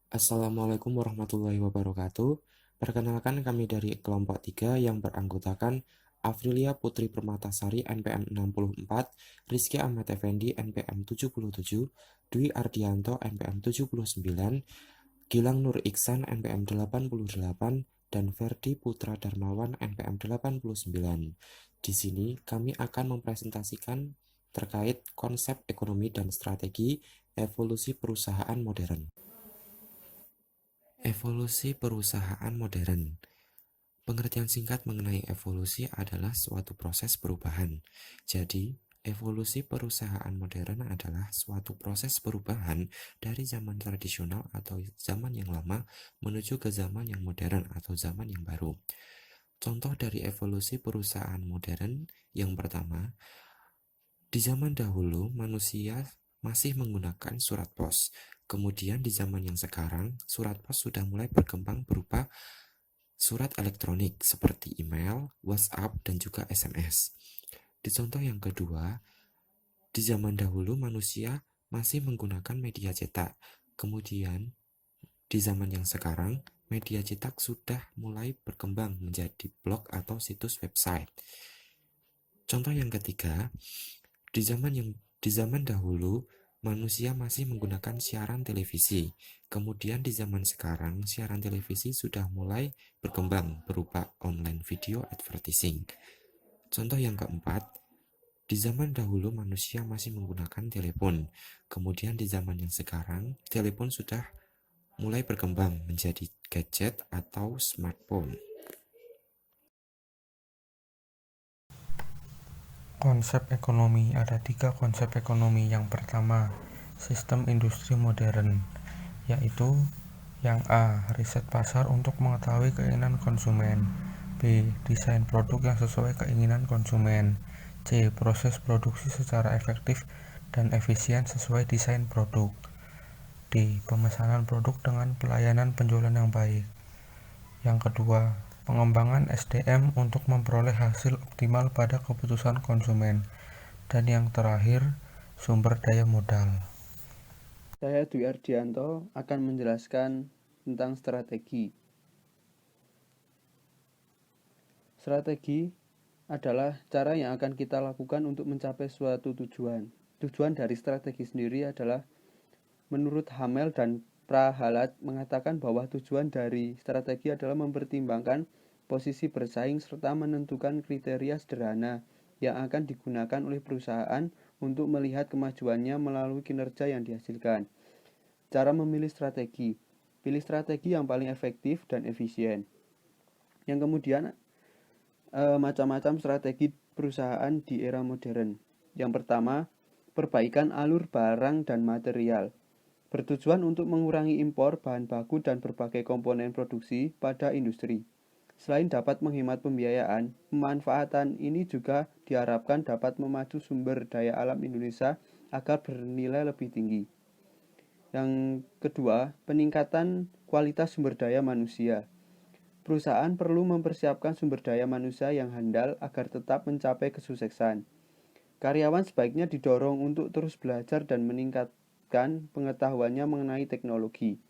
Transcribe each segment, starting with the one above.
Assalamualaikum warahmatullahi wabarakatuh. Perkenalkan kami dari kelompok 3 yang beranggotakan Afrilia Putri Permatasari NPM 64, Rizky Ahmad Effendi NPM 77, Dwi Ardianto NPM 79, Gilang Nur Iksan NPM 88, dan Ferdi Putra Darmawan NPM 89. Di sini kami akan mempresentasikan terkait konsep ekonomi dan strategi evolusi perusahaan modern. Evolusi perusahaan modern. Pengertian singkat mengenai evolusi adalah suatu proses perubahan. Jadi, evolusi perusahaan modern adalah suatu proses perubahan dari zaman tradisional atau zaman yang lama menuju ke zaman yang modern atau zaman yang baru. Contoh dari evolusi perusahaan modern yang pertama, di zaman dahulu manusia masih menggunakan surat pos. Kemudian di zaman yang sekarang, surat pos sudah mulai berkembang berupa surat elektronik seperti email, WhatsApp, dan juga SMS. Di contoh yang kedua, di zaman dahulu manusia masih menggunakan media cetak. Kemudian di zaman yang sekarang, media cetak sudah mulai berkembang menjadi blog atau situs website. Contoh yang ketiga, di zaman dahulu manusia masih menggunakan siaran televisi. Kemudian di zaman sekarang siaran televisi sudah mulai berkembang berupa online video advertising. Contoh yang keempat, di zaman dahulu manusia masih menggunakan telepon. Kemudian di zaman yang sekarang telepon sudah mulai berkembang menjadi gadget atau smartphone. Konsep ekonomi, ada 3 konsep ekonomi. Yang pertama, sistem industri modern, yaitu yang A, riset pasar untuk mengetahui keinginan konsumen. B, desain produk yang sesuai keinginan konsumen. C, proses produksi secara efektif dan efisien sesuai desain produk. D, pemesanan produk dengan pelayanan penjualan yang baik. Yang kedua, pengembangan SDM untuk memperoleh hasil optimal pada keputusan konsumen. Dan yang terakhir, sumber daya modal. Saya Dwi Ardianto akan menjelaskan tentang strategi. Strategi adalah cara yang akan kita lakukan untuk mencapai suatu tujuan. Tujuan dari strategi sendiri adalah menurut Hamel dan Prahalat mengatakan bahwa tujuan dari strategi adalah mempertimbangkan posisi bersaing serta menentukan kriteria sederhana yang akan digunakan oleh perusahaan untuk melihat kemajuannya melalui kinerja yang dihasilkan. Cara memilih strategi. Pilih strategi yang paling efektif dan efisien. Yang kemudian macam-macam strategi perusahaan di era modern. Yang pertama, perbaikan alur barang dan material. Bertujuan untuk mengurangi impor bahan baku dan berbagai komponen produksi pada industri. Selain dapat menghemat pembiayaan, pemanfaatan ini juga diharapkan dapat memacu sumber daya alam Indonesia agar bernilai lebih tinggi. Yang kedua, peningkatan kualitas sumber daya manusia. Perusahaan perlu mempersiapkan sumber daya manusia yang handal agar tetap mencapai kesuksesan. Karyawan sebaiknya didorong untuk terus belajar dan meningkatkan pengetahuannya mengenai teknologi.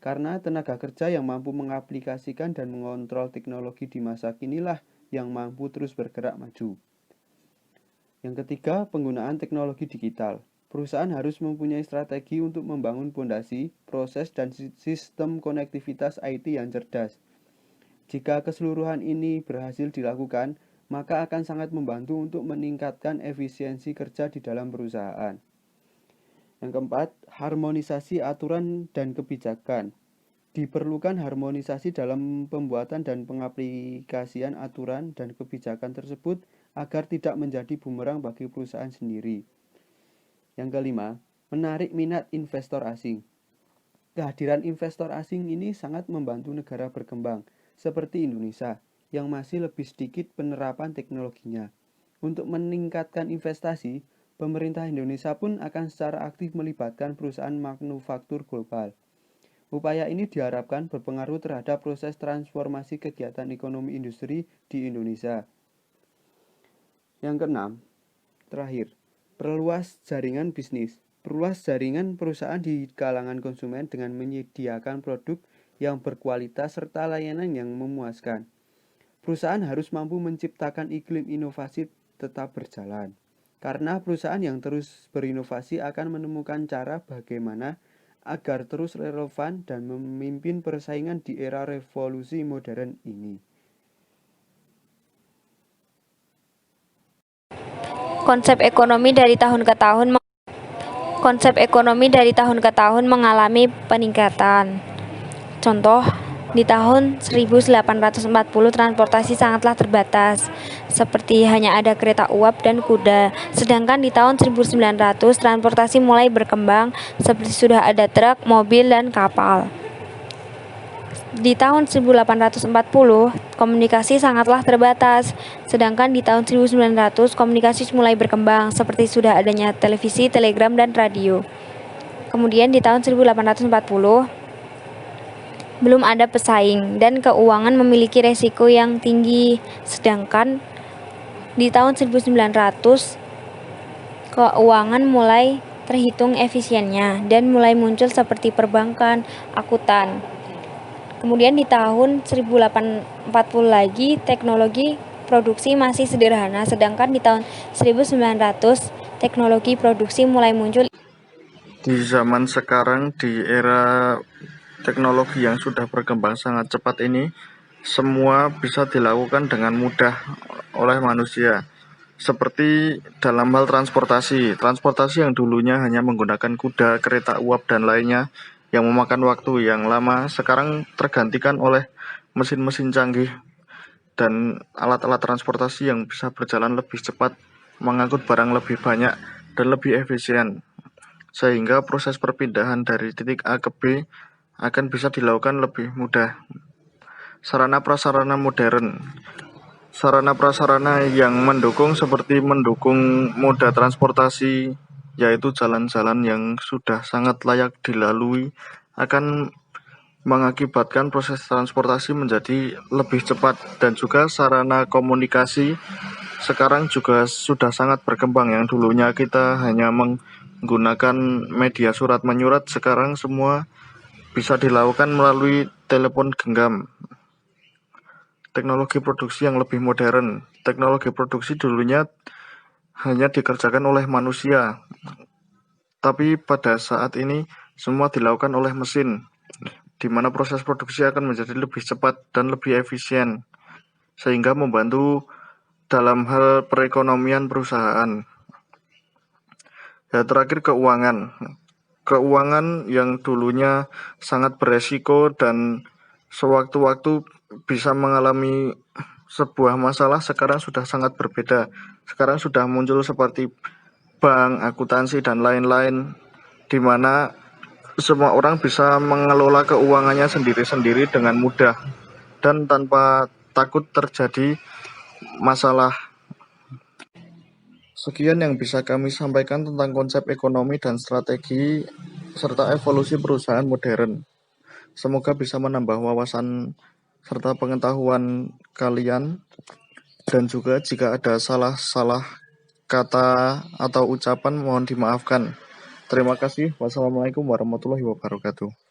Karena tenaga kerja yang mampu mengaplikasikan dan mengontrol teknologi di masa kinilah yang mampu terus bergerak maju. Yang ketiga, penggunaan teknologi digital. Perusahaan harus mempunyai strategi untuk membangun fondasi, proses, dan sistem konektivitas IT yang cerdas. Jika keseluruhan ini berhasil dilakukan, maka akan sangat membantu untuk meningkatkan efisiensi kerja di dalam perusahaan. Yang keempat, harmonisasi aturan dan kebijakan. Diperlukan harmonisasi dalam pembuatan dan pengaplikasian aturan dan kebijakan tersebut agar tidak menjadi bumerang bagi perusahaan sendiri. Yang kelima, menarik minat investor asing. Kehadiran investor asing ini sangat membantu negara berkembang, seperti Indonesia, yang masih lebih sedikit penerapan teknologinya. Untuk meningkatkan investasi, pemerintah Indonesia pun akan secara aktif melibatkan perusahaan manufaktur global. Upaya ini diharapkan berpengaruh terhadap proses transformasi kegiatan ekonomi industri di Indonesia. Yang keenam, terakhir, perluas jaringan bisnis. Perluas jaringan perusahaan di kalangan konsumen dengan menyediakan produk yang berkualitas serta layanan yang memuaskan. Perusahaan harus mampu menciptakan iklim inovasi tetap berjalan. Karena perusahaan yang terus berinovasi akan menemukan cara bagaimana agar terus relevan dan memimpin persaingan di era revolusi modern ini. Konsep ekonomi dari tahun ke tahun mengalami peningkatan. Contoh, di tahun 1840 transportasi sangatlah terbatas, seperti hanya ada kereta uap dan kuda. Sedangkan di tahun 1900 transportasi mulai berkembang, seperti sudah ada truk, mobil, dan kapal. Di tahun 1840, komunikasi sangatlah terbatas, sedangkan di tahun 1900 komunikasi mulai berkembang, seperti sudah adanya televisi, telegram, dan radio. Kemudian di tahun 1840, belum ada pesaing, dan keuangan memiliki resiko yang tinggi, sedangkan di tahun 1900, keuangan mulai terhitung efisiennya, dan mulai muncul seperti perbankan, akuntan. Kemudian di tahun 1840 lagi teknologi produksi masih sederhana, sedangkan di tahun 1900 teknologi produksi mulai muncul. Di zaman sekarang, di era teknologi yang sudah berkembang sangat cepat ini, semua bisa dilakukan dengan mudah oleh manusia. Seperti dalam hal transportasi yang dulunya hanya menggunakan kuda, kereta uap, dan lainnya yang memakan waktu yang lama, sekarang tergantikan oleh mesin-mesin canggih dan alat-alat transportasi yang bisa berjalan lebih cepat, mengangkut barang lebih banyak, dan lebih efisien. Sehingga proses perpindahan dari titik A ke B akan bisa dilakukan lebih mudah. Sarana prasarana modern. Sarana prasarana yang mendukung seperti mendukung moda transportasi, yaitu jalan-jalan yang sudah sangat layak dilalui, akan mengakibatkan proses transportasi menjadi lebih cepat. Dan juga sarana komunikasi sekarang juga sudah sangat berkembang. Yang dulunya kita hanya menggunakan media surat menyurat, sekarang semua bisa dilakukan melalui telepon genggam. Teknologi produksi yang lebih modern. Teknologi produksi dulunya hanya dikerjakan oleh manusia, tapi pada saat ini semua dilakukan oleh mesin, di mana proses produksi akan menjadi lebih cepat dan lebih efisien, sehingga membantu dalam hal perekonomian perusahaan. Ya, terakhir keuangan. Keuangan yang dulunya sangat beresiko dan sewaktu-waktu bisa mengalami sebuah masalah, sekarang sudah sangat berbeda. Sekarang sudah muncul seperti bank, akuntansi, dan lain-lain, di mana semua orang bisa mengelola keuangannya sendiri-sendiri dengan mudah dan tanpa takut terjadi masalah. Sekian yang bisa kami sampaikan tentang konsep ekonomi dan strategi serta evolusi perusahaan modern. Semoga bisa menambah wawasan serta pengetahuan kalian, dan juga jika ada salah-salah kata atau ucapan mohon dimaafkan. Terima kasih. Wassalamualaikum warahmatullahi wabarakatuh.